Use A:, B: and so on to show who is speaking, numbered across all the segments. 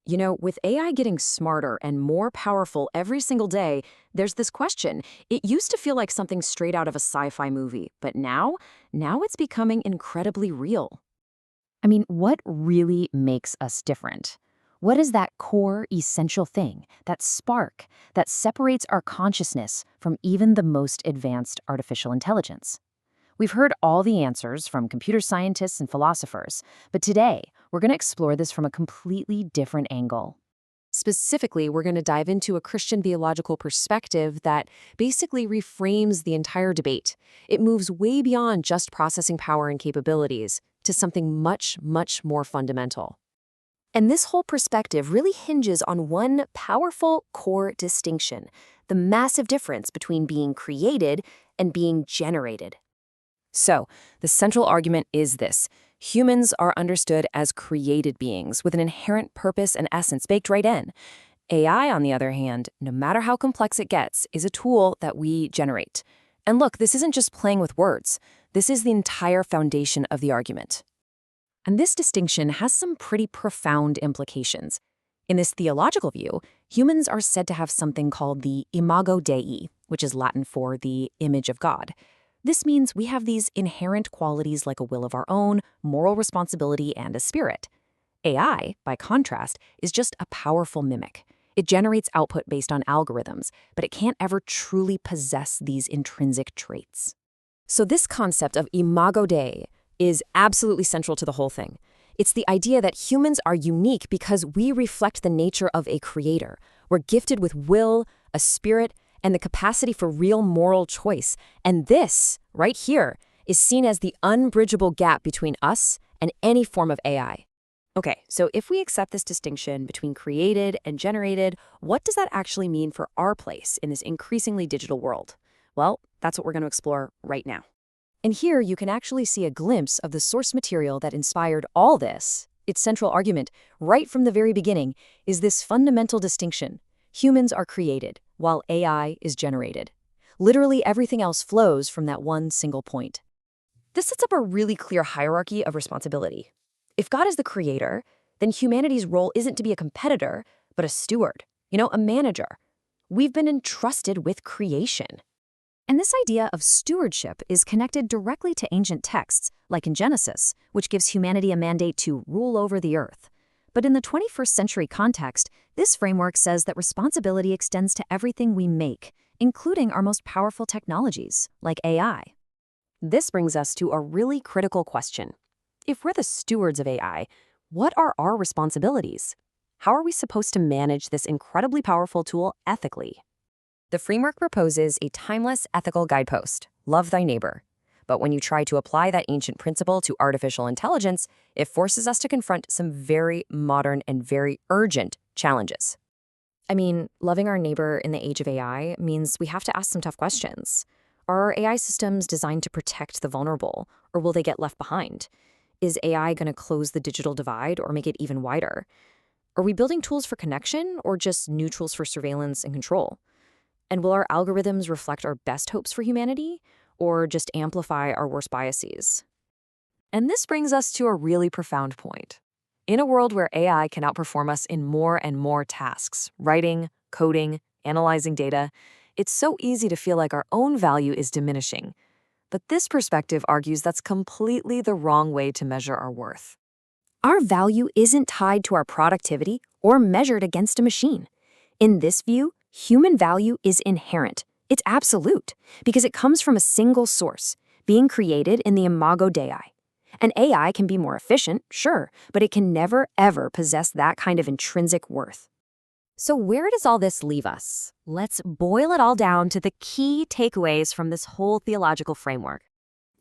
A: You know, with AI getting smarter and more powerful every single day, there's this question. It used to feel like something straight out of a sci-fi movie, but now it's becoming incredibly real.
B: I mean, what really makes us different? What is that core, essential thing, that spark, that separates our consciousness from even the most advanced artificial intelligence? We've heard all the answers from computer scientists and philosophers, but today we're going to explore this from a completely different angle.
A: Specifically, we're going to dive into a Christian theological perspective that basically reframes the entire debate. It moves way beyond just processing power and capabilities to something much, much more fundamental. And this whole perspective really hinges on one powerful core distinction: the massive difference between being created and being generated. So, the central argument is this: humans are understood as created beings with an inherent purpose and essence baked right in. AI, on the other hand, no matter how complex it gets, is a tool that we generate. And look, this isn't just playing with words. This is the entire foundation of the argument. And this distinction has some pretty profound implications. In this theological view, humans are said to have something called the imago Dei, which is Latin for the image of God. This means we have these inherent qualities like a will of our own, moral responsibility, and a spirit. AI, by contrast, is just a powerful mimic. It generates output based on algorithms, but it can't ever truly possess these intrinsic traits. So this concept of imago Dei is absolutely central to the whole thing. It's the idea that humans are unique because we reflect the nature of a creator. We're gifted with will, a spirit, and the capacity for real moral choice. And this, right here, is seen as the unbridgeable gap between us and any form of AI. Okay, so if we accept this distinction between created and generated, what does that actually mean for our place in this increasingly digital world? Well, that's what we're going to explore right now. And here you can actually see a glimpse of the source material that inspired all this. Its central argument, right from the very beginning, is this fundamental distinction. Humans are created, while AI is generated. Literally everything else flows from that one single point. This sets up a really clear hierarchy of responsibility. If God is the creator, then humanity's role isn't to be a competitor, but a steward, a manager. We've been entrusted with creation. And this idea of stewardship is connected directly to ancient texts, like in Genesis, which gives humanity a mandate to rule over the earth. But in the 21st century context, this framework says that responsibility extends to everything we make, including our most powerful technologies, like AI. This brings us to a really critical question. If we're the stewards of AI, what are our responsibilities? How are we supposed to manage this incredibly powerful tool ethically? The framework proposes a timeless ethical guidepost: love thy neighbor. But when you try to apply that ancient principle to artificial intelligence, it forces us to confront some very modern and very urgent challenges. I mean, loving our neighbor in the age of AI means we have to ask some tough questions. Are our AI systems designed to protect the vulnerable, or will they get left behind? Is AI going to close the digital divide or make it even wider? Are we building tools for connection or just new tools for surveillance and control? And will our algorithms reflect our best hopes for humanity, or just amplify our worst biases? And this brings us to a really profound point. In a world where AI can outperform us in more and more tasks, writing, coding, analyzing data, it's so easy to feel like our own value is diminishing. But this perspective argues that's completely the wrong way to measure our worth. Our value isn't tied to our productivity or measured against a machine. In this view, human value is inherent. It's absolute, because it comes from a single source, being created in the imago Dei. An AI can be more efficient, sure, but it can never, ever possess that kind of intrinsic worth. So where does all this leave us? Let's boil it all down to the key takeaways from this whole theological framework.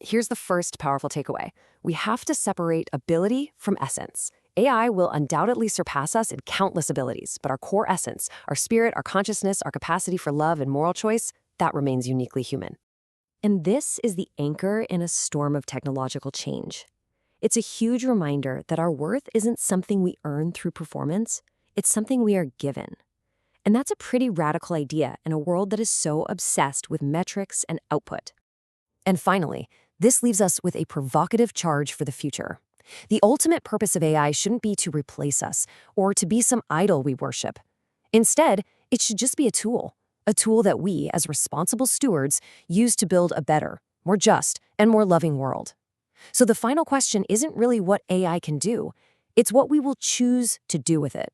A: Here's the first powerful takeaway. We have to separate ability from essence. AI will undoubtedly surpass us in countless abilities, but our core essence, our spirit, our consciousness, our capacity for love and moral choice, that remains uniquely human. And this is the anchor in a storm of technological change. It's a huge reminder that our worth isn't something we earn through performance, it's something we are given. And that's a pretty radical idea in a world that is so obsessed with metrics and output. And finally, this leaves us with a provocative charge for the future. The ultimate purpose of AI shouldn't be to replace us or to be some idol we worship. Instead, it should just be a tool that we, as responsible stewards, use to build a better, more just, and more loving world. So the final question isn't really what AI can do, it's what we will choose to do with it.